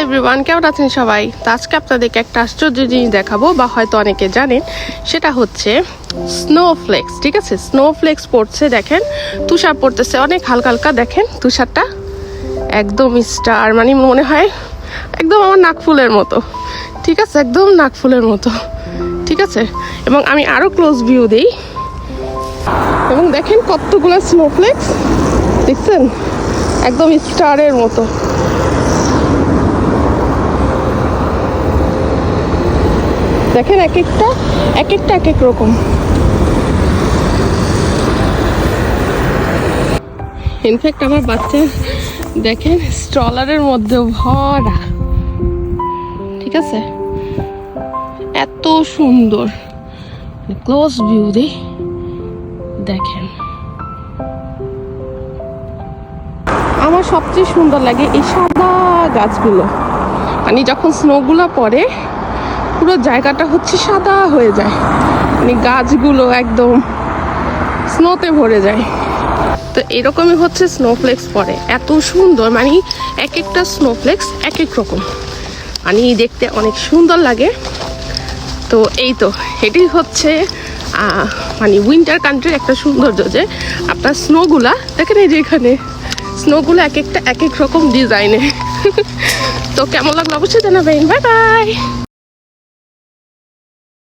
Everyone, কেমন আছেন সবাই? তো আজকে আপনাদেরকে একটা আশ্চর্য জিনিস দেখাবো, বা হয়তো অনেকে জানেন। সেটা হচ্ছে স্নোফ্লেক্স। ঠিক আছে, স্নোফ্লেক্স পড়ছে, দেখেন তুষার পড়তেছে অনেক হালকা হালকা। দেখেন তুষারটা একদম স্টার, মানে মনে হয় একদম আমার নাকফুলের মতো। ঠিক আছে, একদম নাকফুলের মতো। ঠিক আছে, এবং আমি আরও ক্লোজ ভিউ দিই, এবং দেখেন কতগুলো স্নোফ্লেক্স, দেখছেন একদম স্টারের মতো। দেখেন এক একটা এক এক রকম। ইনফ্যাক্ট আমার বাচ্চা দেখেন স্ট্রলারের মধ্যে ভরা। ঠিক আছে, এত সুন্দর। ক্লোজ ভিউ দিই, দেখেন আমার সবচেয়ে সুন্দর লাগে এই সাদা গাছগুলো। মানে যখন স্নোগুলো পড়ে পুরো জায়গাটা হচ্ছে সাদা হয়ে যায়, মানে গাছগুলো একদম স্নোতে ভরে যায়। তো এরকমই হচ্ছে স্নোফ্লেক্স পড়ে, এত সুন্দর। মানে এক একটা স্নোফ্লেক্স এক এক রকম, মানে দেখতে অনেক সুন্দর লাগে। তো এই তো এটাই হচ্ছে মানে উইন্টার কান্ট্রির একটা সৌন্দর্য, যে আপনার স্নোগুলা দেখেন, এই যে এখানে স্নোগুলো এক একটা এক এক রকম ডিজাইনে। তো কেমন লাগলো অবশ্যই জানাবেন। Bye bye.